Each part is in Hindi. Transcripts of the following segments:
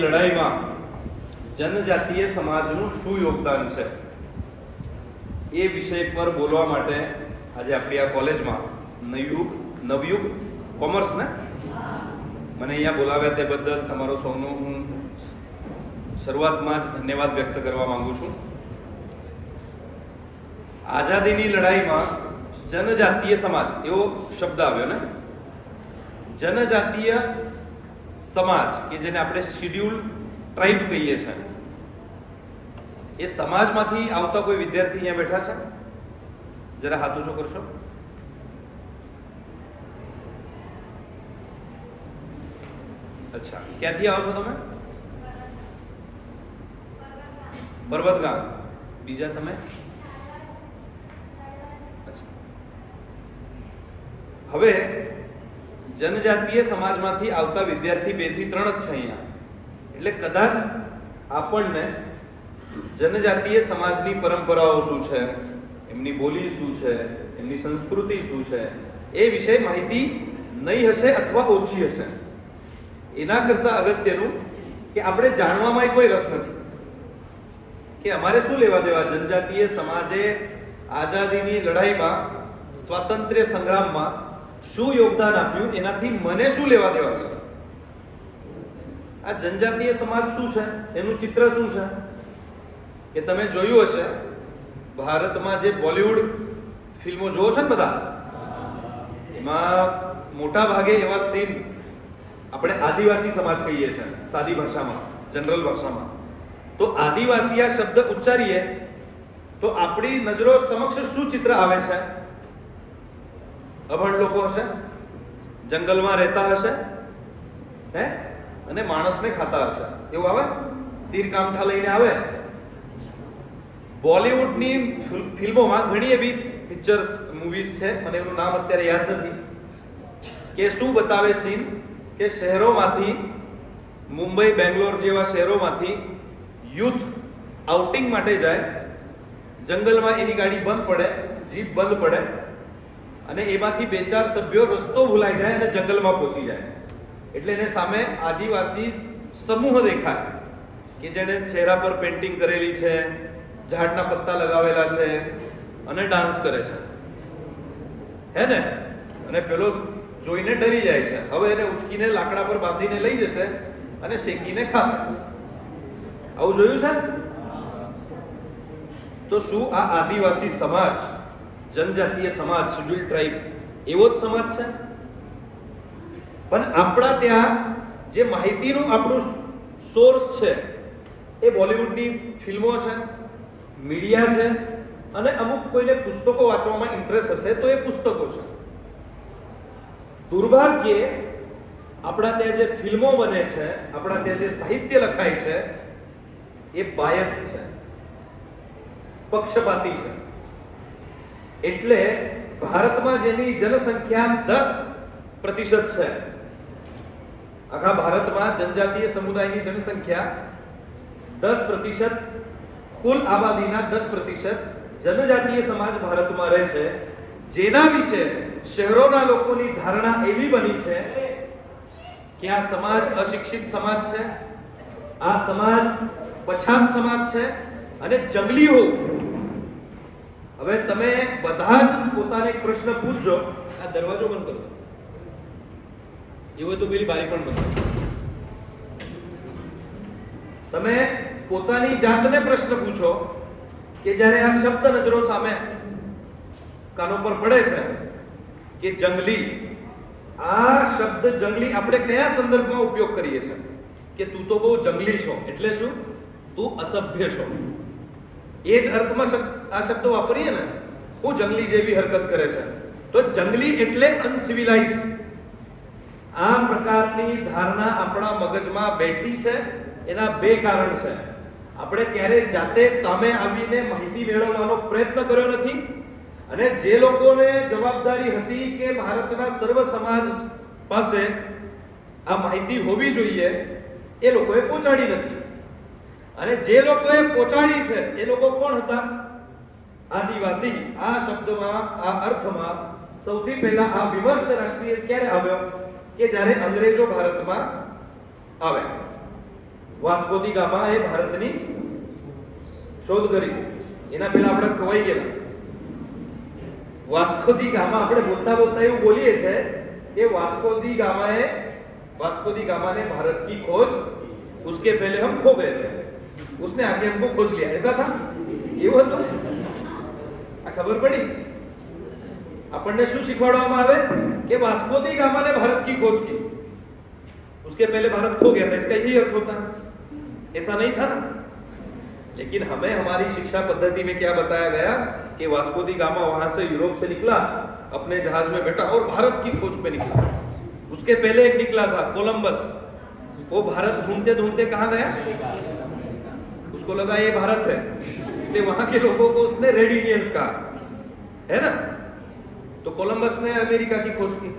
લડાઈમાં જનજાતીય સમાજનું શું યોગદાન છે એ વિષય પર બોલવા માટે આજે આપણી આ કોલેજમાં નવયુગ કોમર્સ ને મને અહીંયા બોલાવ્યા તે બદલ તમારો સૌનો હું શરૂઆતમાં જ ધન્યવાદ વ્યક્ત કરવા માંગુ છું. આઝાદીની લડાઈમાં જનજાતીય સમાજ એવો શબ્દ આવ્યો ને, જનજાતીય સમાજ કે જેને આપણે શિડ્યુલ ટ્રાઇબ કહીએ છીએ, એ સમાજમાંથી આવતા કોઈ વિદ્યાર્થી અહીંયા બેઠા છે? જરા હાથ ઊંચો કરશો. અચ્છા, ક્યાંથી આવો છો તમે? પર્વત ગામ. બીજા તમે? અચ્છા, હવે જનજાતીય સમાજમાંથી આવતા વિદ્યાર્થી 2 થી 3 જ છે અહીંયા, એટલે કદાચ આપણને જનજાતીય સમાજની પરંપરાઓ શું છે, એમની બોલી શું છે, એમની સંસ્કૃતિ શું છે એ વિશે માહિતી નહીં હશે અથવા ઓછી હશે. એના કરતા અગત્યનું કે આપણે જાણવામાં કોઈ રસ નથી કે અમારે શું લેવા દેવા જનજાતીય સમાજે આઝાદીની લડાઈમાં, સ્વાતંત્ર્ય સંગ્રામમાં શું યોગદાન આપ્યું, એનાથી મને શું લેવા દેવા છે. આ જનજાતીય સમાજ શું છે, એનું ચિત્ર શું છે કે તમે જોયું હશે ભારતમાં જે બોલિવૂડ ફિલ્મો જોવો છો ને બધા, એમાં મોટા ભાગે એવા સીન આપણે આદિવાસી સમાજ કહીએ છીએ સાદી ભાષામાં, જનરલ ભાષામાં. તો આદિવાસી આ શબ્દ ઉચ્ચારીએ તો આપણી નજરો સમક્ષ શું ચિત્ર આવે છે? અભણ લોકો હશે, જંગલમાં રહેતા હશે, હે, અને માણસને ખાતા હશે, એવું આવે. તીર કામઠા લઈને આવે. બોલિવૂડની ફિલ્મોમાં ઘણી એવી પિક્ચર્સ, મૂવીઝ છે, મને એનું નામ અત્યારે યાદ નથી, કે શું બતાવે સીન કે શહેરોમાંથી, મુંબઈ, બેંગ્લોર જેવા શહેરોમાંથી યુથ આઉટિંગ માટે જાય, જંગલમાં એની ગાડી બંધ પડે, જીપ બંધ પડે, અને એમાંથી 2-4 સભ્યો રસ્તો ભૂલાઈ જાય અને જંગલમાં પહોંચી જાય. એટલે એને સામે આદિવાસી સમૂહ દેખાય કે જેને ચહેરા પર પેઇન્ટિંગ કરેલી છે, ઝાડના પત્તા લગાવેલા છે અને ડાન્સ કરે છે, હે ને? અને પેલો જોઈને ડરી જાય છે. હવે એને ઉચકીને લાકડા પર બાંધીને લઈ જશે અને શેકીને ખાશે. આવું જોયું છે? તો શું આ આદિવાસી સમાજ, જનજાતીય સમાજ, શેડ્યુલ ટ્રાઇબ એવો જ સમાજ છે? પણ આપણા ત્યાં જે માહિતીનું આપણું સોર્સ છે એ બોલિવૂડની ફિલ્મો છે, મીડિયા છે, અને અમુક કોઈને પુસ્તકો વાંચવામાં ઇન્ટરેસ્ટ હશે તો એ પુસ્તકો છે. દુર્ભાગ્યે આપણા ત્યાં જે ફિલ્મો બને છે, આપણા ત્યાં જે સાહિત્ય લખાય છે એ બાયસ છે, પક્ષપાતી છે. એટલે ભારતમાં જેની જનસંખ્યા 10% છે, આખા ભારતમાં જનજાતીય સમુદાયની જનસંખ્યા 10%, કુલ આબાદીના 10% જનજાતીય સમાજ ભારતમાં રહે છે, જેના વિશે શહેરોના લોકોની ધારણા એવી બની છે કે આ સમાજ અશિક્ષિત સમાજ છે, આ સમાજ પછાત સમાજ છે અને જંગલી હોવું. હવે તમે બધા જ પોતાને એક પ્રશ્ન પૂછજો. આ દરવાજો બંધ કરો, એવું તો પેલી બારી પણ બંધ કરો. તમે પોતાની જાતને પ્રશ્ન પૂછો કે જ્યારે આ શબ્દ નજરો સામે કાનો પર પડે છે કે જંગલી, આ શબ્દ જંગલી આપણે કયા સંદર્ભમાં ઉપયોગ કરીએ છીએ? કે તું તો બહુ જંગલી છો, એટલે શું? તું અસભ્ય છો. એ જ અર્થમાં આ શબ્દ વાપરીએ ને, હું જંગલી જેવી હરકત કરે છે, તો જંગલી એટલે અનસિવિલાઇઝ્ડ. આ પ્રકારની ધારણા આપણા મગજમાં બેઠી છે. એના 2 કારણ છે. આપણે ક્યારેય જાતે સામે આવીને માહિતી મેળવવાનો પ્રયત્ન કર્યો નથી, અને જે લોકોને જવાબદારી હતી કે ભારતના સર્વ સમાજ પાસે આ માહિતી હોવી જોઈએ એ લોકોએ પહોંચાડી નથી. અને જે લોકોએ પહોંચાડી છે એ લોકો કોણ હતા? આદિવાસી. આ શબ્દમાં, આ અર્થમાં સૌથી પહેલા આ વિમર્શ રાષ્ટ્રીય ક્યારે આવ્યો? કે જ્યારે અંગ્રેજો ભારતમાં આવ્યા. વાસ્કો દી ગામા એ ભારતની શોધ કરી. એના પહેલા આપણે ખવાઈ ગયા. વાસ્કો દી ગામા આપણે બોલતા બોલતા એવું બોલીએ છે कि वास्को दी गामा ने भारत की खोज, उसके पहले हम खो गए थे, उसने आगे हमको खोज लिया. ऐसा था? ये वो तो आ खबर पड़ी. આપણને શું શીખવાડવામાં આવે કે वास्को दी गामा ने भारत की खोज की, उसके पहले भारत खो गया था. इसका यही अर्थ होता है. ऐसा नहीं था ना. लेकिन हमें हमारी शिक्षा पद्धति में क्या बताया गया कि वास्को दी गामा वहां से यूरोप से निकला, अपने जहाज में बैठा और भारत की खोज पे निकला. उसके पहले एक निकला था कोलंबस. वो भारत ढूंढते ढूंढते कहां गया? उसको लगा ये भारत है, इसलिए वहां के लोगों को उसने रेड इंडियंस कहा, है ना. तो कोलंबस ने अमेरिका की खोज की.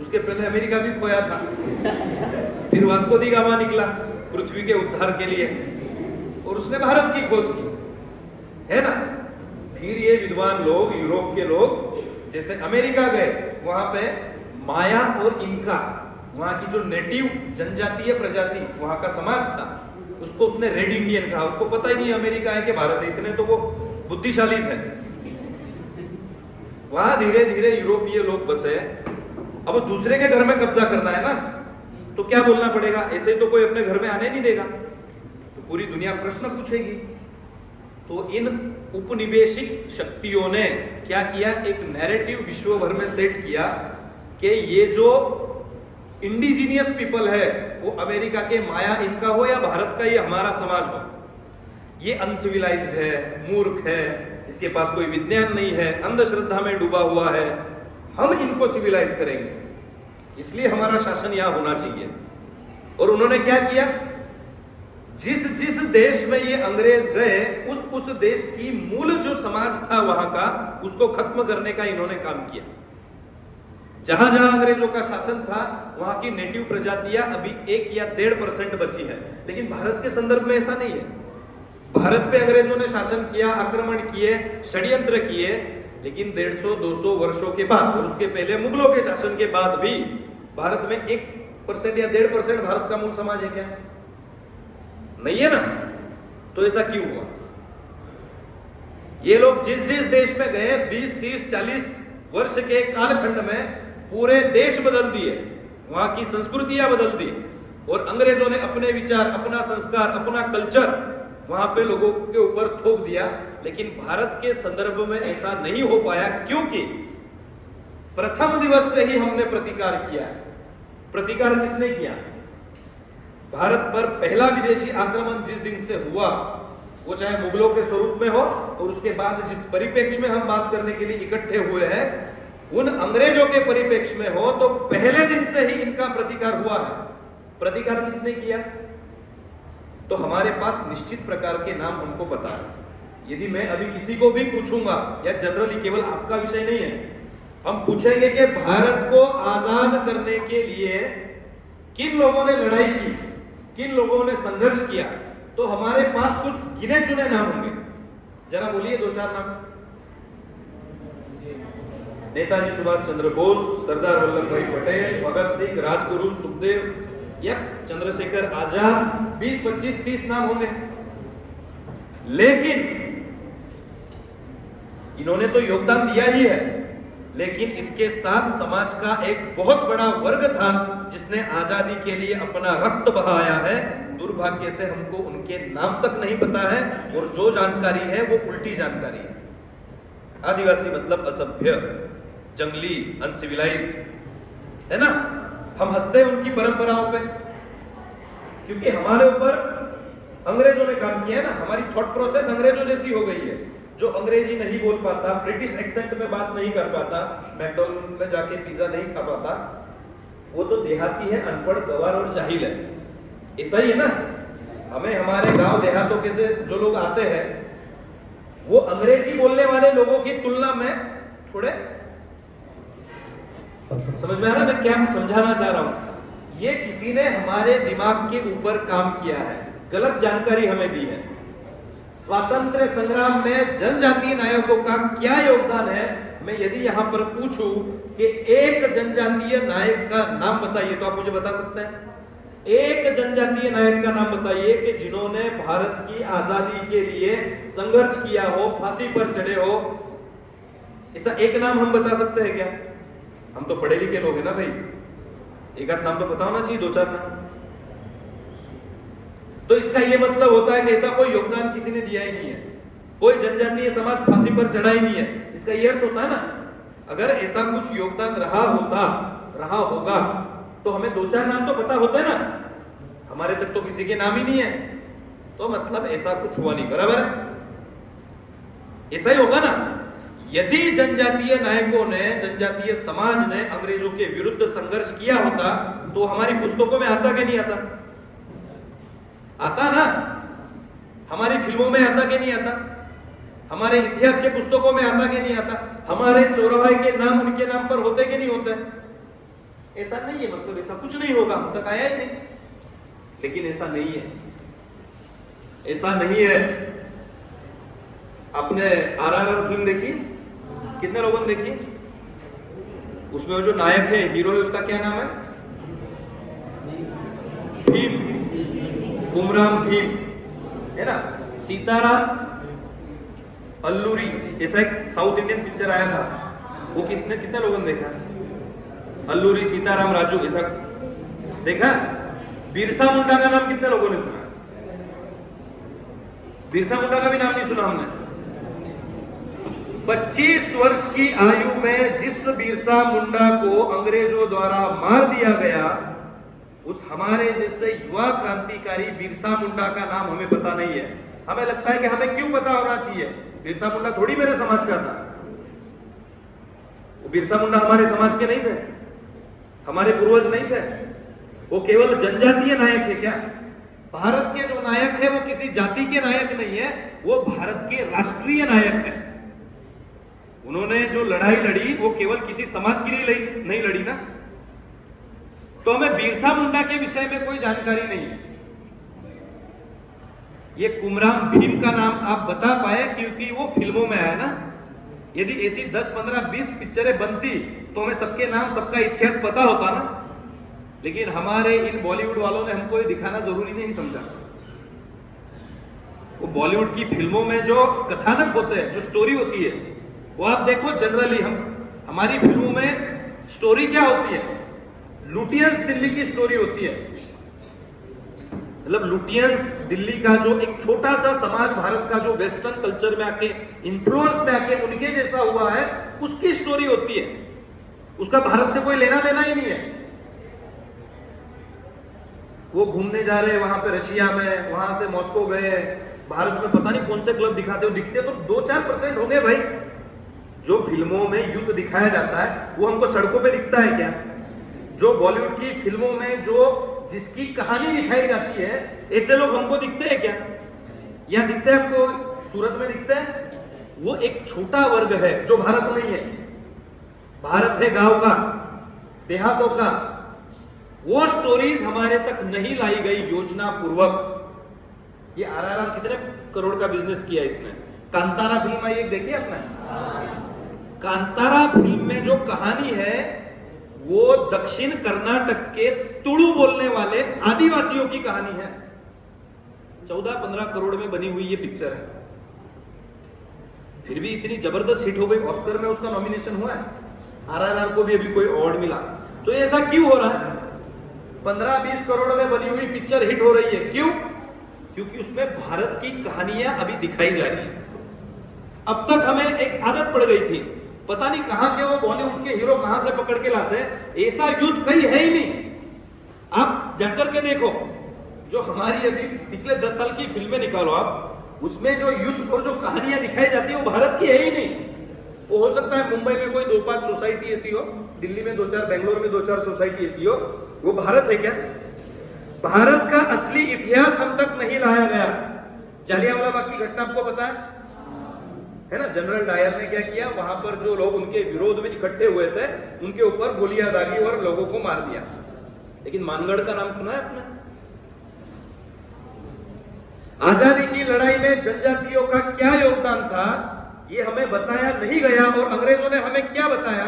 उसके पहले अमेरिका भी खोया था. फिर वास्को दी गामा निकला पृथ्वी के उद्धार के लिए और उसने भारत की खोज की, है ना. फिर ये विद्वान लोग, यूरोप के लोग, जैसे अमेरिका गए, वहां पे माया और इनका, वहां की जो नेटिव जनजातीय प्रजाति, वहां का समाज था, उसको उसने रेड इंडियन कहा. उसको पता ही नहीं अमेरिका है कि भारत है. इतने तो वो बुद्धिशाली थे. वहां धीरे धीरे यूरोपीय लोग बसे. अब दूसरे के घर में कब्जा करना है ना, तो क्या बोलना पड़ेगा? ऐसे तो कोई अपने घर में आने नहीं देगा, तो पूरी दुनिया प्रश्न पूछेगी. तो इन उपनिवेशिक शक्तियों ने क्या किया? एक नैरेटिव विश्व भर में सेट किया कि ये जो इंडिजीनियस पीपल है वो अमेरिका के माया इनका हो या भारत का ये हमारा समाज हो, ये अनसिविलाइज्ड है, मूर्ख है, इसके पास कोई विज्ञान नहीं है, अंधश्रद्धा में डूबा हुआ है, हम इनको सिविलाइज करेंगे, इसलिए हमारा शासन यहां होना चाहिए. और उन्होंने क्या किया? जिस जिस देश में ये अंग्रेज गए, उस देश की मूल जो समाज था वहां का, उसको खत्म करने का इन्होंने काम किया. जहां जहां अंग्रेजों का शासन था, वहां की नेटिव प्रजातियां अभी 1 या 1.5% बची है. लेकिन भारत के संदर्भ में ऐसा नहीं है. भारत पे अंग्रेजों ने शासन किया, आक्रमण किए, षड्यंत्र किए, लेकिन 150-200 वर्षों के बाद और उसके पहले मुगलों के शासन के बाद भी भारत में 1% या 1.5% भारत का मूल समाज है क्या? नहीं है ना. तो ऐसा क्यों हुआ? ये लोग जिस जिस देश में गए 20, 30, 40 वर्ष के कालखंड में पूरे देश बदल दिए, वहां की संस्कृतियां बदल दी, और अंग्रेजों ने अपने विचार, अपना संस्कार, अपना कल्चर वहां पे लोगों के ऊपर थोप दिया. लेकिन भारत के संदर्भ में ऐसा नहीं हो पाया, क्योंकि प्रथम दिवस से ही हमने प्रतिकार किया. प्रतिकार किसने किया? भारत पर पहला विदेशी आक्रमण जिस दिन से हुआ, वो चाहे मुगलों के स्वरूप में हो और उसके बाद जिस परिप्रेक्ष्य में हम बात करने के लिए इकट्ठे हुए हैं, उन अंग्रेजों के परिप्रेक्ष्य में हो, तो पहले दिन से ही इनका प्रतिकार हुआ है. प्रतिकार किसने किया? तो हमारे पास निश्चित प्रकार के नाम हमको पता है. यदि मैं अभी किसी को भी पूछूंगा, या जनरली केवल आपका विषय नहीं है, हम पूछेंगे कि भारत को आजाद करने के लिए किन लोगों ने लड़ाई की, किन लोगों ने संघर्ष किया, तो हमारे पास कुछ गिने चुने नाम होंगे. जरा बोलिए 2-4 नाम. नेताजी सुभाष चंद्र बोस, सरदार वल्लभ भाई पटेल, भगत सिंह, राजगुरु, सुखदेव, या चंद्रशेखर आजाद. 20, 25, 30 नाम होंगे. लेकिन इन्होंने तो योगदान दिया ही है, लेकिन इसके साथ समाज का एक बहुत बड़ा वर्ग था जिसने आजादी के लिए अपना रक्त बहाया है. दुर्भाग्य से हमको उनके नाम तक नहीं पता है, और जो जानकारी है वो उल्टी जानकारी है. आदिवासी मतलब असभ्य, जंगली, अनसिविलाइज्ड, है ना. हम हंसते हैं उनकी परंपराओं पे, क्योंकि हमारे ऊपर अंग्रेजों ने काम किया है ना. हमारी थॉट प्रोसेस अंग्रेजों जैसी हो गई है. जो अंग्रेजी नहीं बोल पाता, ब्रिटिश एक्सेंट में बात नहीं कर पाता, मैकडॉनल्ड में जाके पिज्जा नहीं खा पाता, वो तो देहाती है, अनपढ़, गवार और जाहिल है. ऐसा ही है ना. हमें हमारे गांव देहातों के से जो लोग आते हैं, वो अंग्रेजी बोलने वाले लोगों की तुलना में थोड़े, समझ में आ रहा है मैं क्या समझाना चाह रहा हूं? ये किसी ने हमारे दिमाग के ऊपर काम किया है, गलत जानकारी हमें दी है. स्वातंत्र्य संग्राम में जनजातीय नायकों का क्या योगदान है, मैं यदि यहां पर पूछूं कि एक जनजातीय नायक का नाम बताइए, तो आप मुझे बता सकते हैं? एक जनजातीय नायक का नाम बताइए कि जिन्होंने भारत की आजादी के लिए संघर्ष किया हो, फांसी पर चढ़े हो। ऐसा एक नाम हम बता सकते हैं क्या? हम तो पढ़े लिखे लोग हैं ना भाई, एक आध नाम तो पता होना चाहिए, दो चार नाम। तो इसका यह मतलब होता है कि ऐसा कोई योगदान किसी ने दिया ही नहीं है, कोई जनजातीय समाज फांसी पर चढ़ा ही नहीं है। इसका यह अर्थ होता है ना, अगर ऐसा कुछ योगदान रहा होगा तो हमें दो चार नाम तो पता होता है ना। हमारे तक तो किसी के नाम ही नहीं है, तो मतलब ऐसा कुछ हुआ नहीं, बराबर है? ऐसा ही होगा ना। यदि जनजातीय नायकों ने, जनजातीय समाज ने अंग्रेजों के विरुद्ध संघर्ष किया होता तो हमारी पुस्तकों में आता कि नहीं आता? आता ना। हमारी फिल्मों में आता कि नहीं आता? हमारे इतिहास के पुस्तकों में आता कि नहीं आता? हमारे चौराहे के नाम उनके नाम पर होते कि नहीं होते? ऐसा नहीं है, मतलब ऐसा कुछ नहीं होगा, हम तक आया ही नहीं। लेकिन ऐसा नहीं है, ऐसा नहीं है। आपने आरआरआर फिल्म देखी? कितने लोगों ने देखी? उसमें वो जो नायक है, हीरो है, उसका क्या नाम है? भीम, कुमराम भीम, है ना? सीताराम अल्लूरी, ऐसा एक साउथ इंडियन पिक्चर आया था, वो किसने, कितने लोगों ने देखा? अल्लूरी सीताराम राजू, ऐसा देखा? बिरसा मुंडा का नाम कितने लोगों ने सुना? बिरसा मुंडा का भी नाम नहीं सुना हमने। 25 वर्ष की आयु में जिस बिरसा मुंडा को अंग्रेजों द्वारा मार दिया गया, उस हमारे जैसे युवा क्रांतिकारी बिरसा मुंडा का नाम हमें पता नहीं है। हमें लगता है कि हमें क्यों पता होना चाहिए? बिरसा मुंडा थोड़ी मेरे समाज का था। वो बिरसा मुंडा हमारे समाज के नहीं थे, हमारे पूर्वज नहीं थे, वो केवल जनजातीय नायक है क्या? भारत के जो नायक है वो किसी जाति के नायक नहीं है, वो भारत के राष्ट्रीय नायक है। उन्होंने जो लड़ाई लड़ी वो केवल किसी समाज के लिए नहीं लड़ी ना। तो हमें बिरसा मुंडा के विषय में कोई जानकारी नहीं है। ये कुमराम भीम का नाम आप बता पाए क्योंकि वो फिल्मों में आया ना। यदि ऐसी 10, 15, 20 पिक्चरें बनती तो हमें सबके नाम, सबका इतिहास पता होता ना। लेकिन हमारे इन बॉलीवुड वालों ने हमको ये दिखाना जरूरी नहीं समझा। वो बॉलीवुड की फिल्मों में जो कथानक होते हैं, जो स्टोरी होती है, वो आप देखो। जनरली हमारी फिल्मों में स्टोरी क्या होती है? लुटियंस दिल्ली की स्टोरी होती है। मतलब लुटियंस दिल्ली का जो एक छोटा सा समाज भारत का जो वेस्टर्न कल्चर में आके, इन्फ्लुएंस में आके उनके जैसा हुआ है, उसकी स्टोरी होती है। उसका भारत से कोई लेना देना ही नहीं है। वो घूमने जा रहे हैं वहां पे रशिया में, वहां से मॉस्को गए, भारत में पता नहीं कौन से क्लब दिखाते हो, दिखते तो 2-4% हो गए भाई। जो फिल्मों में युद्ध दिखाया जाता है वो हमको सड़कों पे दिखता है क्या? जो बॉलीवुड की फिल्मों में जो जिसकी कहानी दिखाई जाती है, ऐसे लोग हमको दिखते हैं क्या? यहां दिखते हैं आपको? सूरत में दिखते हैं? वो एक छोटा वर्ग है जो भारत नहीं है। भारत है गांव का, देहातों का। वो स्टोरीज हमारे तक नहीं लाई गई योजना पूर्वक। ये आरआरआर कितने करोड़ का बिजनेस किया इसने? कांतारा फिल्म आई, एक देखी आपने? कांतारा फिल्म में जो कहानी है वो दक्षिण कर्नाटक के तुलु बोलने वाले आदिवासियों की कहानी है। 14-15 करोड़ में बनी हुई ये पिक्चर है, फिर भी इतनी जबरदस्त हिट हो गई। ऑस्कर में उसका नॉमिनेशन हुआ है, आरआरआर को भी अभी कोई अवार्ड मिला। तो ऐसा क्यों हो रहा है? 15-20 करोड़ में बनी हुई पिक्चर हिट हो रही है, क्यों? क्योंकि उसमें भारत की कहानियां अभी दिखाई जा रही है। अब तक हमें एक आदत पड़ गई थी, पता नहीं कहां के वो बॉलीवुड के हीरो कहां से पकड़ के लाते हैं, ऐसा युद्ध कहीं है ही नहीं। आप जाकर के देखो, जो हमारी अभी पिछले 10 साल की फिल्में निकालो आप, उसमें जो युद्ध और जो कहानियां दिखाई जाती है वो भारत की है ही नहीं। वो हो सकता है मुंबई में कोई 2-5 सोसाइटी ऐसी हो, दिल्ली में 2-4, बेंगलोर में 2-4 सोसाइटी ऐसी हो, वो भारत है क्या? भारत का असली इतिहास हम तक नहीं लाया गया। जालियांवाला बाग की घटना आपको पता है ना? जनरल डायर ने क्या किया, वहां पर जो लोग उनके विरोध में इकट्ठे हुए थे उनके ऊपर गोलियां दागी और लोगों को मार दिया। लेकिन मानगढ़ का नाम सुना है आपने? आजादी की लड़ाई में जनजातियों का क्या योगदान था ये हमें बताया नहीं गया। और अंग्रेजों ने हमें क्या बताया?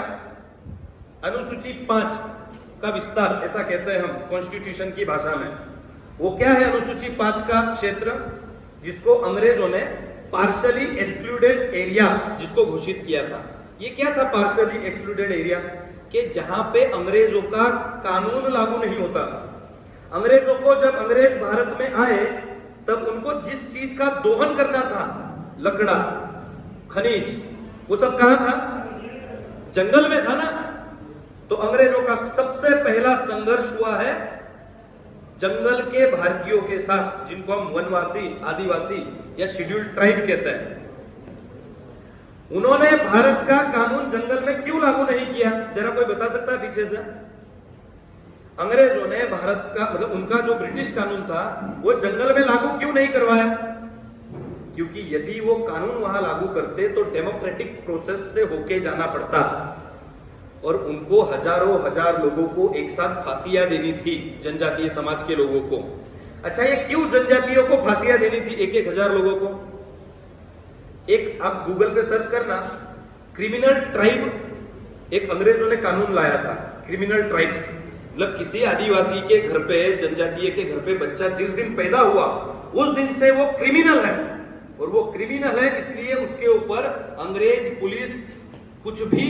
अनुसूची 5 का विस्तार, ऐसा कहते हैं हम कॉन्स्टिट्यूशन की भाषा में। वो क्या है अनुसूची 5 का क्षेत्र, जिसको अंग्रेजों ने पार्शली एक्सक्लूडेड एरिया जिसको घोषित किया था। ये क्या था पार्शली एक्सक्लूडेड एरिया? कि जहां पे अंग्रेजों का कानून लागू नहीं होता था। अंग्रेजों को जब अंग्रेज भारत में आए तब उनको जिस चीज का दोहन करना था, लकड़ा, खनिज, वो सब कहां था? जंगल में था ना। तो अंग्रेजों का सबसे पहला संघर्ष हुआ है जंगल के भारतीयों के साथ, जिनको हम वनवासी, आदिवासी या शेड्यूल्ड ट्राइब कहते हैं। उन्होंने भारत का कानून जंगल में क्यों लागू नहीं किया? जरा कोई बता सकता है पीछे से? अंग्रेजों ने भारत का, मतलब उनका जो ब्रिटिश कानून था, वो जंगल में लागू क्यों नहीं करवाया? क्योंकि यदि वो कानून वहां लागू करते तो डेमोक्रेटिक प्रोसेस से होके जाना पड़ता और उनको हजारों हजार लोगों को एक साथ फांसियां देनी थी, जनजातीय समाज के लोगों को। अच्छा, ये क्यों जनजातियों को फांसियां देनी थी, एक एक हजार लोगों को? एक आप गूगल पे सर्च करना, क्रिमिनल ट्राइब एक अंग्रेजों ने कानून लाया था। क्रिमिनल ट्राइब्स मतलब किसी आदिवासी के घर पे, जनजातीय के घर पे बच्चा जिस दिन पैदा हुआ उस दिन से वो क्रिमिनल है, और वो क्रिमिनल है इसलिए उसके ऊपर अंग्रेज पुलिस कुछ भी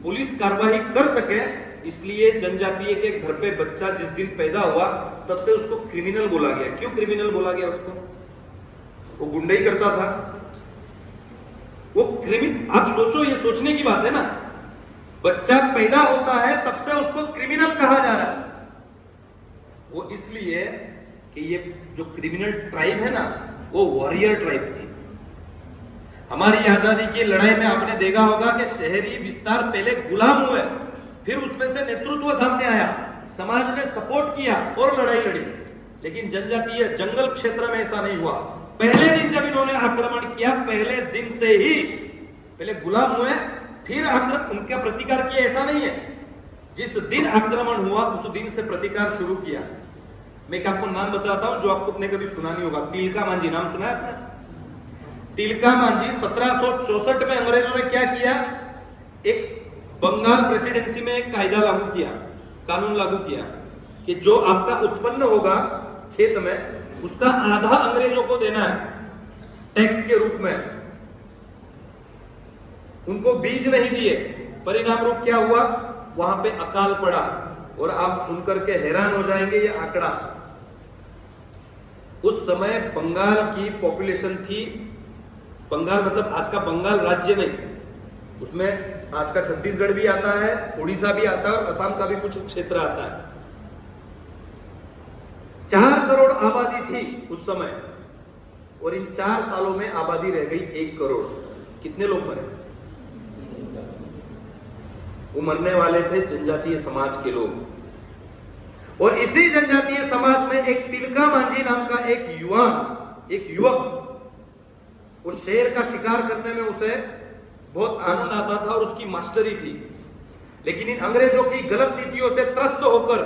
पुलिस कार्रवाई कर सके, इसलिए जनजातीय के घर पे बच्चा जिस दिन पैदा हुआ तब से उसको क्रिमिनल बोला गया। क्यों क्रिमिनल बोला गया उसको? वो गुंडाई करता था, वो आप सोचो, ये सोचने की बात है ना। बच्चा पैदा होता है तब से उसको क्रिमिनल कहा जा रहा है। वो इसलिए कि ये जो क्रिमिनल ट्राइब है ना, वो वॉरियर ट्राइब थी। हमारी आजादी की लड़ाई में आपने देखा होगा कि शहरी विस्तार पहले गुलाम हुए, फिर उसमें से नेतृत्व सामने आया, समाज ने सपोर्ट किया और लड़ाई लड़ी। लेकिन जनजातीय जंगल क्षेत्र में ऐसा नहीं हुआ। पहले दिन जब इन्होंने आक्रमण किया, पहले दिन से ही पहले गुलाम हुए, फिर उनका प्रतिकार किया, ऐसा नहीं है। जिस दिन आक्रमण हुआ उस दिन से प्रतिकार शुरू किया। मैं आपको नाम बताता हूं जो आपने कभी सुना नहीं होगा। तिलका मांझी, नाम सुना है आपने? तिलका मांझी 1764 में अंग्रेजों ने क्या किया? एक बंगाल प्रेसिडेंसी में एक कायदा लागू किया, कानून लागू किया कि जो आपका उत्पन्न होगा खेत में, उसका आधा अंग्रेजों को देना है टैक्स के रूप में। उनको बीज नहीं दिए, परिणाम रूप क्या हुआ? वहां पे अकाल पड़ा। और आप सुनकर के हैरान हो जाएंगे ये आंकड़ा। उस समय बंगाल की पॉपुलेशन थी, बंगाल मतलब आज का बंगाल राज्य नहीं, उसमें आज का छत्तीसगढ़ भी आता है, उड़ीसा भी आता है और असम का भी कुछ क्षेत्र आता है। 4 करोड़ आबादी थी उस समय, और इन 4 सालों में आबादी रह गई 1 करोड़। कितने लोग मरे? वो मरने वाले थे जनजातीय समाज के लोग। और इसी जनजातीय समाज में एक तिलका मांझी नाम का एक युवक, वो शेर का शिकार करने में उसे बहुत आनंद आता था और उसकी मास्टरी थी। लेकिन इन अंग्रेजों की गलत नीतियों से त्रस्त होकर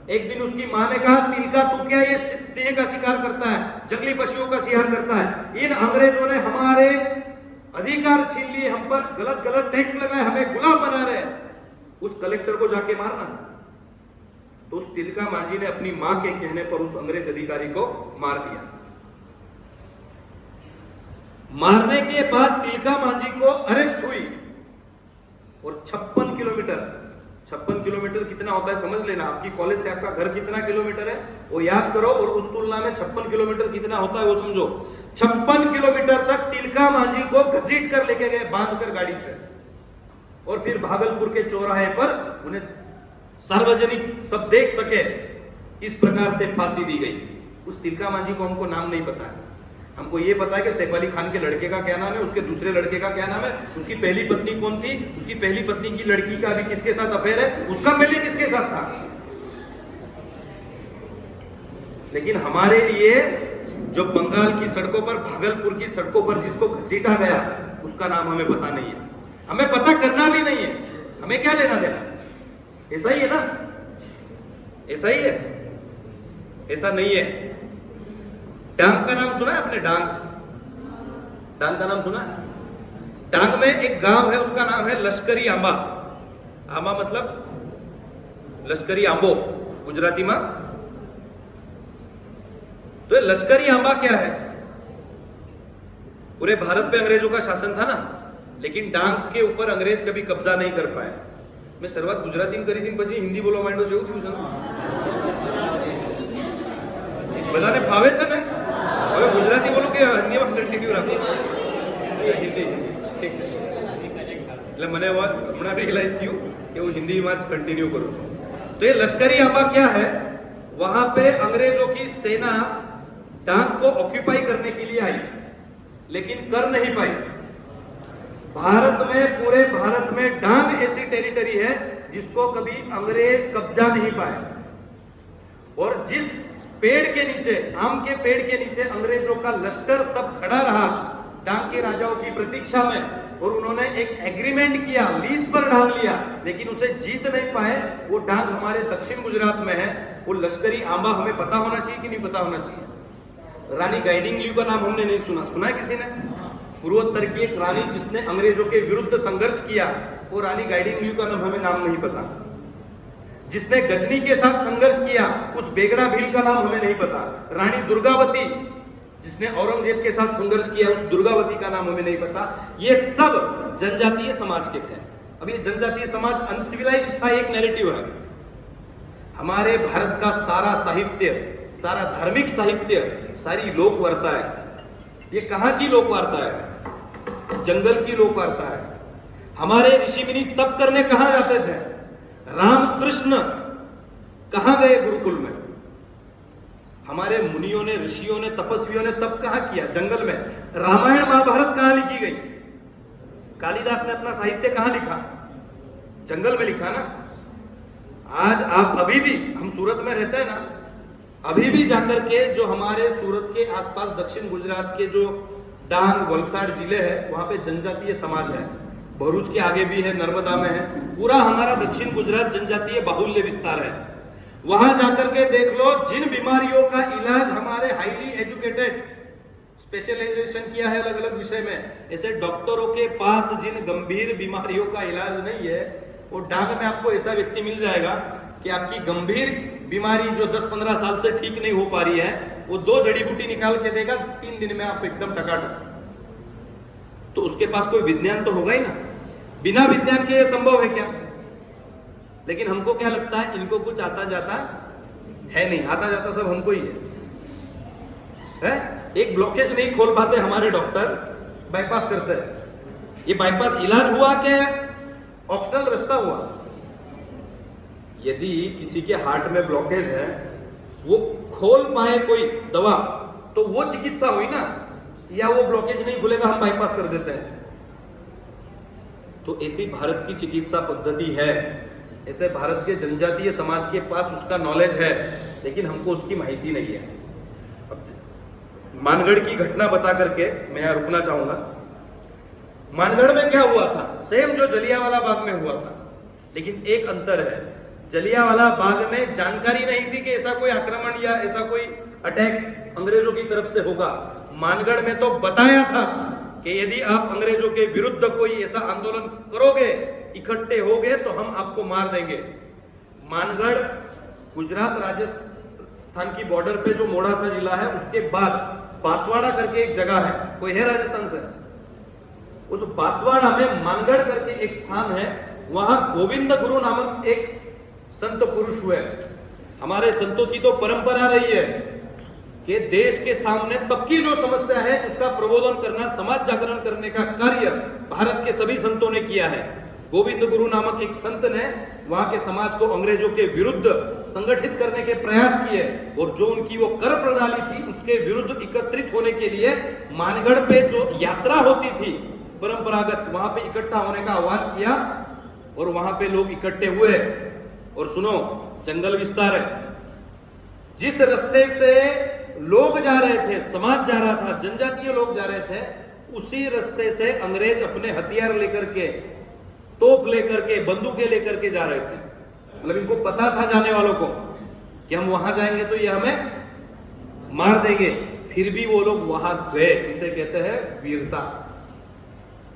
एक दिन उसकी मां ने कहा, तिलका तू क्या ये सिंह का शिकार करता है, जंगली पशुओं का शिकार करता है? इन अंग्रेजों ने हमारे अधिकार छीन लिए, हम पर गलत गलत टैक्स लगाए, हमें गुलाम बना रहे। उस कलेक्टर को जाके मारना। तो उस तिलका मांझी ने अपनी मां के कहने पर उस अंग्रेज अधिकारी को मार दिया। मारने के बाद तिलका मांझी को अरेस्ट हुई और 56 किलोमीटर कितना होता है समझ लेना। आपकी कॉलेज से आपका घर कितना किलोमीटर है वो याद करो, और उस तुलना में 56 किलोमीटर कितना होता है वो समझो। 56 किलोमीटर तक तिलका मांझी को घसीट कर लेके गए, बांध कर गाड़ी से, और फिर भागलपुर के चौराहे पर उन्हें सार्वजनिक सब देख सके इस प्रकार से फांसी दी गई। उस तिलका मांझी को हमको नाम नहीं पता है। हमको ये पता है कि सैफ अली खान के लड़के का क्या नाम है, उसके दूसरे लड़के का क्या नाम है, उसकी पहली पत्नी कौन थी, उसकी पहली पत्नी की लड़की का अभी किसके साथ अफेयर है, उसका पहले किसके साथ था। लेकिन हमारे लिए जो बंगाल की सड़कों पर, भागलपुर की सड़कों पर जिसको घसीटा गया, उसका नाम हमें पता नहीं है, हमें पता करना भी नहीं है। हमें क्या लेना देना? ऐसा ही है ना, ऐसा ही है, ऐसा नहीं है। डांग का नाम सुना है आपने? डांग का नाम सुना है? डांग में एक गांव है, उसका नाम है लश्करी आंबा। आंबा मतलब લશ્કરી આંબો ગુજરાતીમાં. तो ये लश्करी आंबा क्या है? पूरे भारत पे अंग्रेजों का शासन था ना, लेकिन डांग के ऊपर अंग्रेज कभी कब्जा नहीं कर पाए. मैं શરૂઆત ગુજરાતીમાં કરી હતી પછી હિન્દી બોલવા માંડ્યો છે, એવું થયું છે ને? બધાને ફાવે છે ને? હવે ગુજરાતી બોલો કે હિન્દીમાં કન્ટિન્યુ રાખો? હિન્દી ઠીક છે. એટલે મને હમણાં રિયલાઇઝ થયું કે હું હિન્દીમાં જ કન્ટિન્યુ કરું છું. तो ये लश्करी आंबा क्या है? वहां पे अंग्रेजों की सेना डांग को ऑक्यूपाई करने के लिए आई, लेकिन कर नहीं पाई. भारत में, पूरे भारत में डांग ऐसी टेरिटरी है जिसको कभी अंग्रेज कब्जा नहीं पाए. और जिस पेड़ के नीचे, आम के पेड़ के नीचे अंग्रेजों का लश्कर तब खड़ा रहा डांग के राजाओं की प्रतीक्षा में, और उन्होंने एक एग्रीमेंट किया, लीज पर डांग लिया, लेकिन उसे जीत नहीं पाए. वो डांग हमारे दक्षिण गुजरात में है. वो लश्करी आंबा हमें पता होना चाहिए कि नहीं पता होना चाहिए? रानी गाइडिंगलियू का नाम हमने नहीं सुना. सुना है किसी ने? पूर्वोत्तर की एक रानी जिसने अंग्रेजों के विरुद्ध संघर्ष किया, वो रानी गाइडिंगलियू का नाम हमें नाम नहीं पता. जिसने गजनी के साथ संघर्ष किया, उस बेगड़ा भील का नाम हमें नहीं पता. रानी दुर्गावती जिसने औरंगजेब के साथ संघर्ष किया, उस दुर्गावती का नाम हमें नहीं पता. ये सब जनजातीय समाज के थे. अब ये जनजातीय समाज अनसिविलाइज्ड था, एक नैरेटिव है. हमारे भारत का सारा साहित्य, सारा धार्मिक साहित्य, सारी लोक वार्ता है. ये कहां की लोक वार्ता है? जंगल की लोक वार्ता है. हमारे ऋषि मुनि तप करने कहां जाते थे? रामकृष्ण कहां गए? गुरुकुल में. हमारे मुनियों ने, ऋषियों ने, तपस्वियों ने तप कहां किया? जंगल में. रामायण महाभारत कहां लिखी गई? कालिदास ने अपना साहित्य कहां लिखा? जंगल में लिखा ना. आज आप अभी भी, हम सूरत में रहते हैं ना, अभी भी जाकर के जो हमारे सूरत के आसपास दक्षिण गुजरात के जो डांग, वलसाड जिले हैं, वहां पे जनजातीय समाज है. भरूच के आगे भी है, नर्मदा में है. पूरा हमारा दक्षिण गुजरात जनजातीय बाहुल्य विस्तार है. वहां जाकर के देख लो, जिन बीमारियों का इलाज हमारे हाईली एजुकेटेड, स्पेशलाइजेशन किया है अलग अलग विषय में, ऐसे डॉक्टरों के पास जिन गंभीर बीमारियों का इलाज नहीं है, वो डांग में आपको ऐसा व्यक्ति मिल जाएगा कि आपकी गंभीर बीमारी जो 10-15 साल से ठीक नहीं हो पा रही है, वो 2 जड़ी बूटी निकाल के देगा, 3 दिन में आप एकदम टकाटक. तो उसके पास कोई विज्ञान तो होगा ही ना. बिना विज्ञान के ये संभव है क्या? लेकिन हमको क्या लगता है, इनको कुछ आता जाता है नहीं. आता जाता सब हमको ही है? एक ब्लॉकेज नहीं खोल पाते हमारे डॉक्टर, बाईपास करते हैं. ये बाईपास इलाज हुआ क्या? ऑप्शनल रास्ता हुआ. यदि किसी के हार्ट में ब्लॉकेज है, वो खोल पाए कोई दवा, तो वो चिकित्सा हुई ना. या वो ब्लॉकेज नहीं खुलेगा, हम बाईपास कर देते हैं. तो ऐसी भारत की चिकित्सा पद्धति है. ऐसे भारत के जनजातीय समाज के पास उसका नॉलेज है, लेकिन हमको उसकी माहिती नहीं है. अब मानगढ़ की घटना बता करके मैं यहां रुकना चाहूंगा. मानगढ़ में क्या हुआ था? सेम जो जलियांवाला बाग में हुआ था, लेकिन एक अंतर है. जलियांवाला बाग में जानकारी नहीं थी कि ऐसा कोई आक्रमण या ऐसा कोई अटैक अंग्रेजों की तरफ से होगा. मानगढ़ में तो बताया था कि यदि आप अंग्रेजों के विरुद्ध कोई ऐसा आंदोलन करोगे, इकट्ठे होगे, तो हम आपको मार देंगे. मानगढ़ गुजरात राजस्थान की बॉर्डर पे जो मोड़ासा जिला है, उसके बाद बांसवाड़ा करके एक जगह है. कोई है राजस्थान से? उस बांसवाड़ा में मानगढ़ करके एक स्थान है. वहां गोविंद गुरु नामक एक संत पुरुष हुए. हमारे संतों की तो परंपरा रही है कि देश के सामने तब की जो समस्या है उसका प्रबोधन करना, समाज जागरण करने का कार्य भारत के सभी संतों ने किया है. गोविंद गुरु नामक एक संत ने वहां के समाज को अंग्रेजों के विरुद्ध संगठित करने के प्रयास किए, और जो उनकी वो कर प्रणाली थी उसके विरुद्ध एकत्रित होने के लिए मानगढ़ पे जो यात्रा होती थी परंपरागत, वहां पे इकट्ठा होने का आह्वान किया, और वहां पे लोग इकट्ठे हुए. और सुनो, जंगल विस्तार है. जिस रास्ते से लोग जा रहे थे, समाज जा रहा था, जनजातीय लोग जा रहे थे, उसी रास्ते से अंग्रेज अपने हथियार लेकर के, तोप लेकर के, बंदूकें लेकर के जा रहे थे. मतलब इनको पता था जाने वालों को कि हम वहां जाएंगे तो ये हमें मार देंगे. फिर भी वो लोग वहां गए. इसे कहते हैं वीरता.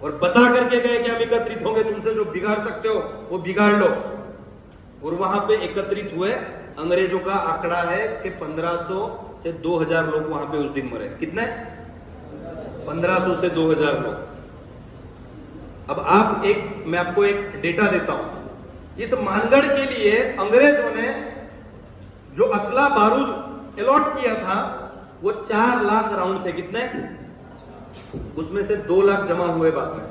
और बता करके गए कि हम एकत्रित होंगे, तुमसे जो बिगाड़ सकते हो वो बिगाड़ लो. और वहां पे एकत्रित हुए। अंग्रेजों का आंकड़ा है कि 1500 से 2000 लोग वहां पे उस दिन मरे। कितने? 1500 से 2000 लोग। अब मैं आपको एक डेटा देता हूं। इस मानगढ़ के लिए अंग्रेजों ने जो असला बारूद अलॉट किया था वो 4 लाख राउंड थे। कितने? उसमें से 2 लाख जमा हुए बाद में।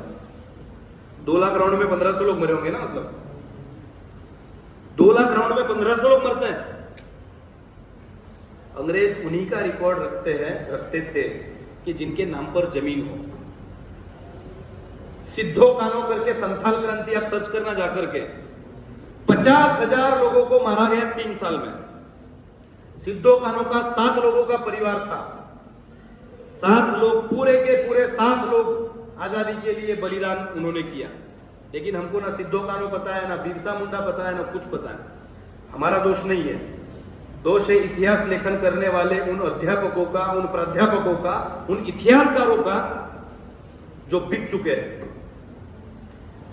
2 लाख राउंड में 1500 लोग मरे होंगे ना, मतलब 2 लाख राउंड में 1500 लोग मरते हैं। अंग्रेज उन्हीं का रिकॉर्ड रखते थे कि जिनके नाम पर जमीन हो। सिद्धो कानो करके संथाल क्रांति आप सर्च करना जाकर के, 50,000 लोगों को मारा गया 3 साल में। सिद्धो कानो का 7 लोगों का परिवार था। 7 लोग, पूरे के पूरे 7 लोग आजादी के लिए बलिदान उन्होंने किया। लेकिन हमको ना सिद्धो कानो पता है, ना बिरसा मुंडा पता है, ना कुछ पता है। हमारा दोष नहीं है, दोष है इतिहास लेखन करने वाले उन अध्यापकों का, उन प्राध्यापकों का, उन इतिहासकारों का जो बिक चुके हैं।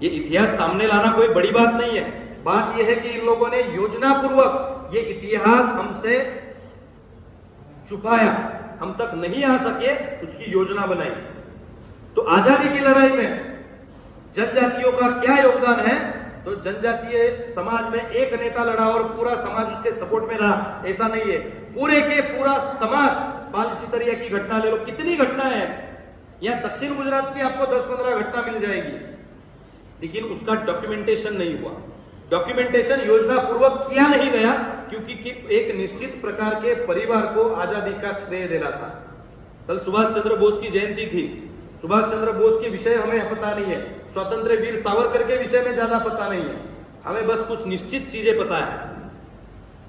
ये इतिहास सामने लाना कोई बड़ी बात नहीं है। बात यह है कि इन लोगों ने योजना पूर्वक ये इतिहास हमसे छुपाया, हम तक नहीं आ सके, उसकी योजना बनाई। तो आजादी की लड़ाई में जनजातियों का क्या योगदान है? तो जनजातीय समाज में एक नेता लड़ा और पूरा समाज उसके सपोर्ट में रहा, ऐसा नहीं है। पूरे के पूरा समाज, पाल चितरिया की घटना ले लो, कितनी घटनाएं हैं। यहां दक्षिण गुजरात की आपको 10-15 घटना मिल जाएगी, लेकिन उसका डॉक्यूमेंटेशन नहीं हुआ। डॉक्यूमेंटेशन योजना पूर्वक किया नहीं गया, क्योंकि एक निश्चित प्रकार के परिवार को आजादी का श्रेय देना था। कल सुभाष चंद्र बोस की जयंती थी। सुभाष चंद्र बोस के विषय हमें पता नहीं है, स्वतंत्र वीर सावरकर के विषय में ज्यादा पता नहीं है। हमें बस कुछ निश्चित चीजें पता है,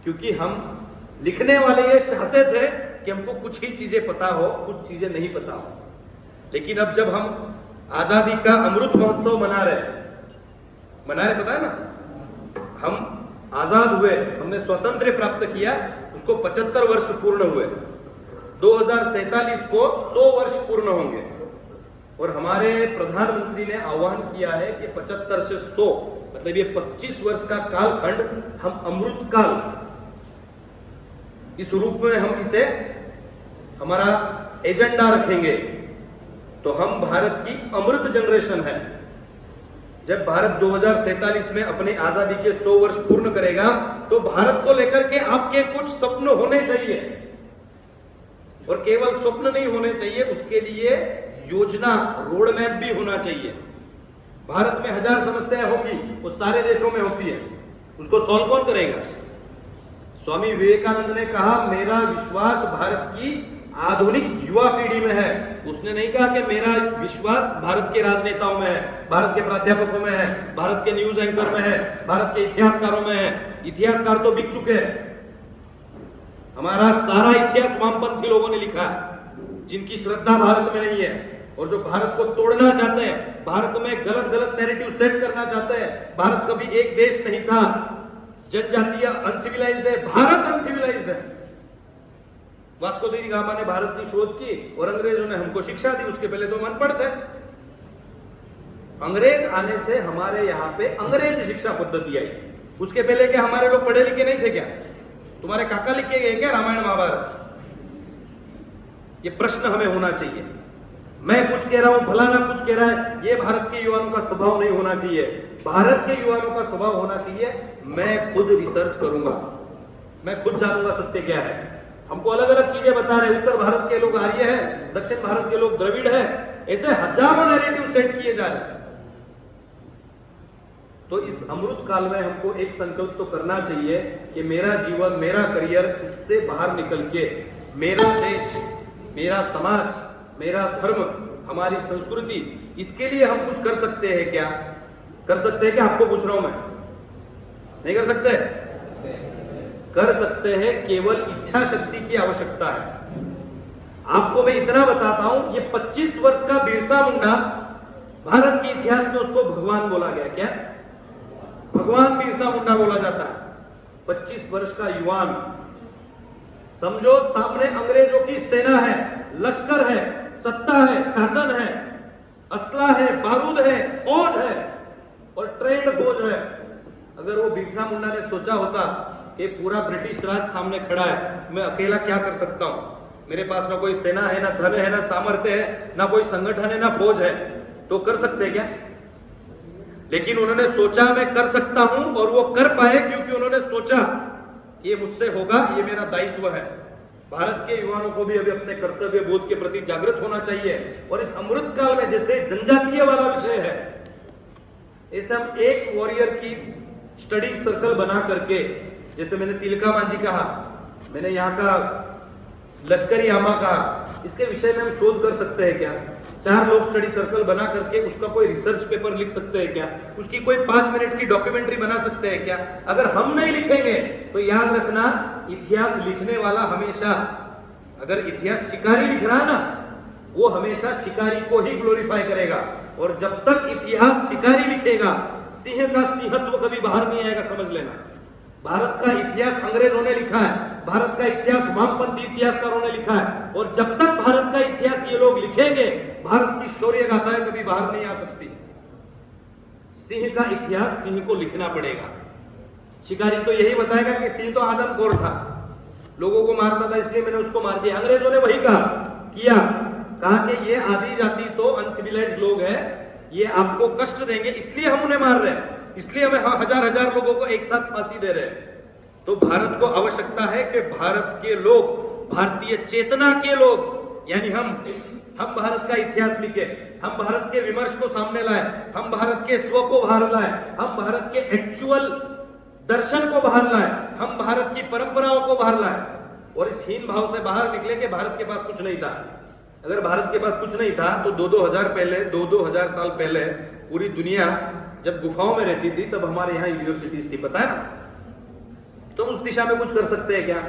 क्योंकि हम लिखने वाले ये चाहते थे कि हमको कुछ ही चीजें पता हो, कुछ चीजें नहीं पता हो। लेकिन अब जब हम आजादी का अमृत महोत्सव मना रहे, पता है ना, हम आजाद हुए, हमने स्वतंत्र प्राप्त किया, उसको 75 वर्ष पूर्ण हुए। 2047 को 100 वर्ष पूर्ण होंगे। और हमारे प्रधानमंत्री ने आह्वान किया है कि 75 से 100, मतलब ये 25 वर्ष का कालखंड हम अमृत काल, इस रूप में हम इसे हमारा एजेंडा रखेंगे। तो हम भारत की अमृत जनरेशन है। जब भारत 2047 में अपनी आजादी के 100 वर्ष पूर्ण करेगा, तो भारत को लेकर के आपके कुछ स्वप्न होने चाहिए। और केवल स्वप्न नहीं होने चाहिए, उसके लिए योजना, रोड मैप भी होना चाहिए। भारत में 1000 समस्याएं होंगी, वो सारे देशों में होती है, उसको सॉल्व कौन करेगा? स्वामी विवेकानंद ने कहा, मेरा विश्वास भारत की आधुनिक युवा पीढ़ी में है। उसने नहीं कहा कि मेरा विश्वास भारत के राजनेताओं में है, भारत के प्राध्यापकों में है, भारत के न्यूज एंकर में है, भारत के इतिहासकारों में है। इतिहासकार तो बिक चुके हैं। हमारा सारा इतिहास वामपंथी लोगों ने लिखा है, जिनकी श्रद्धा भारत में नहीं है और जो भारत को तोड़ना चाहते हैं, भारत में गलत गलत नैरेटिव सेट करना चाहते हैं। भारत कभी एक देश नहीं था, जनजातीय अनसिविलाइज्ड है, भारत अनसिविलाइज्ड है। वास्को डी गामा ने भारत की शोध की और अंग्रेजों ने हमको शिक्षा दी। उसके पहले तो हम अनपढ़ थे। अंग्रेज आने से हमारे यहाँ पे अंग्रेज शिक्षा पद्धति आई। उसके पहले क्या हमारे लोग पढ़े लिखे नहीं थे क्या? तुम्हारे काका लिख के गए क्या रामायण महाभारत? ये प्रश्न हमें होना चाहिए। मैं कुछ कह रहा हूं, फलाना कुछ कह रहा है, ये भारत के युवाओं का स्वभाव नहीं होना चाहिए। भारत के युवाओं का स्वभाव होना चाहिए, मैं खुद रिसर्च करूंगा, मैं खुद जानूंगा सत्य क्या है। हमको अलग अलग चीजें बता रहे, उत्तर भारत के लोग आर्य है, दक्षिण भारत के लोग द्रविड़ है, ऐसे हजारों नैरेटिव सेट किए जा रहे। तो इस अमृत काल में हमको एक संकल्प तो करना चाहिए कि मेरा जीवन, मेरा करियर, उससे बाहर निकल के मेरा देश, मेरा समाज, मेरा धर्म, हमारी संस्कृति, इसके लिए हम कुछ कर सकते हैं क्या? कर सकते हैं क्या? आपको पूछ रहा हूं मैं, नहीं कर सकते? कर सकते हैं, केवल इच्छा शक्ति की आवश्यकता है। आपको मैं इतना बताता हूं, ये 25 वर्ष का बिरसा मुंडा, भारत के इतिहास में उसको भगवान बोला गया। क्या? भगवान बिरसा मुंडा बोला जाता है। 25 वर्ष का युवान, समझो सामने अंग्रेजों की सेना है, लश्कर है, सत्ता है, शासन है, असला है, बारूद है, फौज है और ट्रेंड फौज है। अगर वो बिरसा मुंडा ने सोचा होता कि पूरा ब्रिटिश राज सामने खड़ा है, मैं अकेला क्या कर सकता हूं, मेरे पास ना कोई सेना है, ना धन है, ना सामर्थ्य है, ना कोई संगठन है, ना फौज है, तो कर सकते हैं क्या? लेकिन उन्होंने सोचा मैं कर सकता हूं, और वो कर पाए क्योंकि उन्होंने सोचा ये मुझसे होगा, ये मेरा दायित्व है। भारत के युवाओं को भी अभी अपने कर्तव्य बोध के प्रति जागृत होना चाहिए, और इस अमृत काल में जैसे जनजातीय वाला विषय है, ऐसे हम एक वॉरियर की स्टडी सर्कल बना करके, जैसे मैंने तिलका मांझी कहा, मैंने यहाँ का लश्करी आमा कहा, इसके विषय में हम शोध कर सकते हैं क्या? 4 लोग स्टडी सर्कल बना करके उसका कोई रिसर्च पेपर लिख सकते हैं क्या? उसकी कोई 5 मिनट की डॉक्यूमेंट्री बना सकते हैं क्या? अगर हम नहीं लिखेंगे तो याद रखना, इतिहास लिखने वाला हमेशा, अगर इतिहास शिकारी लिख रहा है ना, वो हमेशा शिकारी को ही ग्लोरीफाई करेगा, और जब तक इतिहास शिकारी लिखेगा, सिंह का सिंहत्व कभी बाहर नहीं आएगा, समझ लेना। भारत का इतिहास अंग्रेजों ने लिखा है, भारत का इतिहास वामपंथी इतिहासकारों ने लिखा है, और जब तक भारत का इतिहास ये लोग लिखेंगे, भारत की शौर्य गाथाएं कभी बाहर नहीं आ सकती। सिंह का इतिहास सिंह को लिखना पड़ेगा। शिकारी तो यही बताएगा कि सिंह तो आदमखोर था, लोगों को मारता था, इसलिए मैंने उसको मार दिया। अंग्रेजों ने वही कहा कि ये आदि जाति तो अनसिविलाइज्ड लोग हैं, ये आपको कष्ट देंगे, इसलिए हम उन्हें मार रहे हैं, इसलिए हमें हजार लोगों को एक साथ फांसी दे रहे हैं। तो भारत को आवश्यकता है कि भारत के लोग, भारतीय चेतना के लोग, यानी हम भारत का इतिहास लिखे, हम भारत के विमर्श को सामने लाए, हम भारत के स्व को बाहर लाए, हम भारत के एक्चुअल दर्शन को बाहर लाए, हम भारत की परंपराओं को बाहर लाए, और इस हीन भाव से बाहर निकले कि भारत के पास कुछ नहीं था। अगर भारत के पास कुछ नहीं था तो 2-2000 साल पहले पूरी दुनिया जब गुफाओं में रहती थी, तब हमारे यहाँ यूनिवर्सिटीज थी, पता है ना? तो उस दिशा में कुछ कर सकते हैं क्या?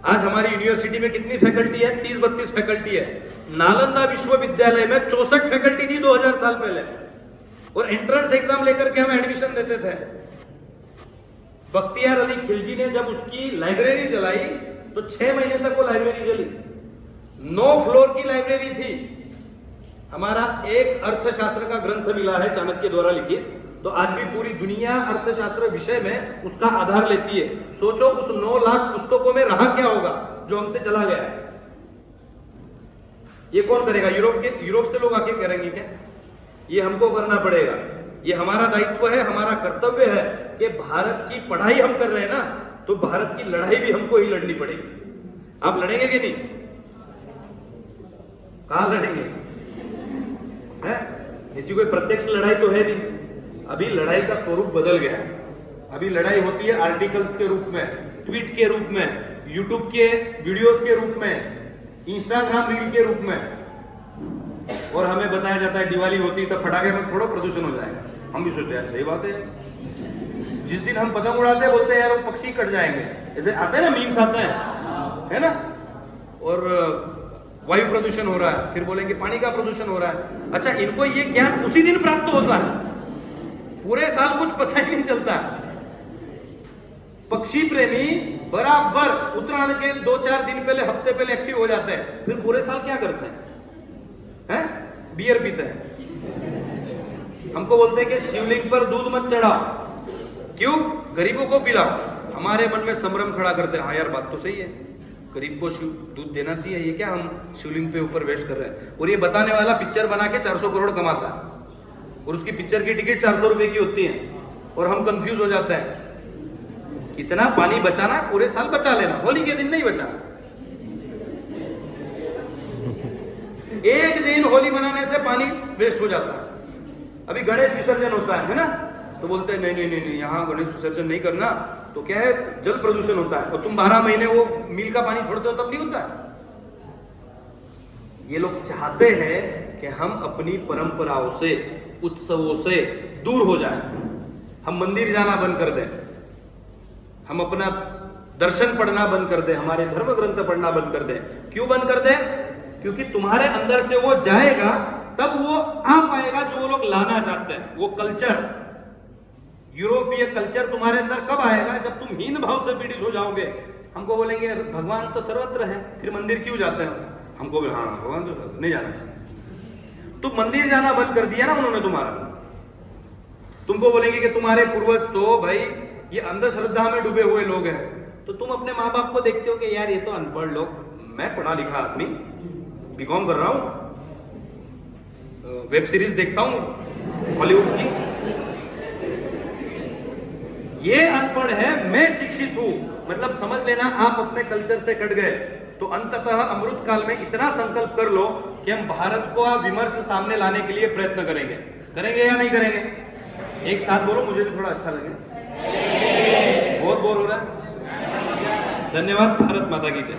आज हमारी यूनिवर्सिटी में कितनी फैकल्टी है? 30-32 फैकल्टी है। नालंदा विश्वविद्यालय में 64 फैकल्टी थी 2000 साल पहले, और एंट्रेंस एग्जाम लेकर के हम एडमिशन देते थे। बख्तियार अली खिलजी ने जब उसकी लाइब्रेरी चलाई तो 6 महीने तक वो लाइब्रेरी चली, 9 फ्लोर की लाइब्रेरी थी। हमारा एक अर्थशास्त्र का ग्रंथ मिला है चाणक्य द्वारा लिखित, तो आज भी पूरी दुनिया अर्थशास्त्र विषय में उसका आधार लेती है। सोचो उस 9 लाख पुस्तकों में रहा क्या होगा जो हमसे चला गया है। ये कौन करेगा? यूरोप से लोग आके करेंगे क्या? ये हमको करना पड़ेगा, ये हमारा दायित्व है, हमारा कर्तव्य है कि भारत की पढ़ाई हम कर रहे हैं ना, तो भारत की लड़ाई भी हमको ही लड़नी पड़ेगी। आप लड़ेंगे कि नहीं? कहां लड़ेंगे? है इसी कोई प्रत्यक्ष लड़ाई तो है नहीं। अभी लड़ाई का स्वरूप बदल गया। अभी लड़ाई होती है आर्टिकल्स के रूप में, ट्वीट के रूप में, यूट्यूब के वीडियोस के रूप में, इंस्टाग्राम रील के रूप में, और हमें बताया जाता है दिवाली होती है तब पटाखे में थोड़ा प्रदूषण हो जाएगा। हम भी सोचते हैं सही बात है। जिस दिन हम पतंग उड़ाते हैं बोलते हैं यार वो पक्षी कट जाएंगे, ऐसे आते हैं ना, मीम्स आते हैं, है ना? और वायु प्रदूषण हो रहा है, फिर बोलेंगे पानी का प्रदूषण हो रहा है। अच्छा, इनको ये ज्ञान उसी दिन प्राप्त होता है, पूरे साल कुछ पता ही नहीं चलता। पक्षी प्रेमी बराबर उत्तरायण के 2-4 दिन पहले, हफ्ते पहले एक्टिव हो जाते हैं, फिर पूरे साल क्या करते हैं? बियर पीते हैं। हमको बोलते हैं कि शिवलिंग पर दूध मत चढ़ाओ, क्यों? गरीबों को पिलाओ। हमारे मन में संभ्रम खड़ा करते हैं, हाँ यार बात तो सही है, गरीब को दूध देना चाहिए, ये क्या हम शिवलिंग पे ऊपर वेस्ट कर रहे हैं। और ये बताने वाला पिक्चर बना के 400 करोड़ कमाता है, और उसकी पिक्चर की टिकट 400 रुपए की होती है, और हम कंफ्यूज हो जाते हैं। कितना पानी बचाना, पूरे साल बचा लेना, होली के दिन नहीं बचाना। एक दिन होली मनाने से पानी वेस्ट हो जाता है। अभी गणेश विसर्जन होता है ना, तो बोलते हैं नहीं, यहाँ गणेश विसर्जन नहीं करना, तो क्या है, जल प्रदूषण होता है, और तुम 12 महीने वो मील का पानी छोड़ते हो तब नहीं होता है। ये लोग चाहते हैं कि हम अपनी परंपराओं से, उत्सवों से दूर हो जाएं, हम मंदिर जाना बंद कर दें, हम अपना दर्शन पढ़ना बंद कर दें, हमारे धर्म ग्रंथ पढ़ना बंद कर दें। क्यों बंद कर दें? क्योंकि तुम्हारे अंदर से वो जाएगा तब वो आ पाएगा जो वो लोग लाना चाहते हैं। वो कल्चर, यूरोपीय कल्चर तुम्हारे अंदर कब आएगा? जब तुम हीन भाव से पीड़ित हो जाओगे। हमको बोलेंगे भगवान तो सर्वत्र है, फिर मंदिर क्यों जाते हैं? हमको भी हाँ, भगवान तो नहीं जाना चाहिए। तो मंदिर जाना बंद कर दिया ना उन्होंने तुम्हारा, तुमको बोलेंगे कि तुम्हारे पूर्वज तो भाई ये अंधश्रद्धा में डूबे हुए लोग हैं, तो तुम अपने माँ बाप को देखते हो कि यार ये तो अनपढ़ लोग, मैं पढ़ा लिखा आदमी, बीकॉम कर रहा हूं, वेब सीरीज देखता हूं हॉलीवुड की, ये अनपढ़ है, मैं शिक्षित हूं, मतलब समझ लेना आप अपने कल्चर से कट गए। तो अंततः अमृत काल में इतना संकल्प कर लो कि हम भारत को विमर्श सामने लाने के लिए प्रयत्न करेंगे। करेंगे या नहीं करेंगे? एक साथ बोलो, मुझे भी थोड़ा अच्छा लगे। बहुत बोर हो रहा है। धन्यवाद। भारत माता की जय।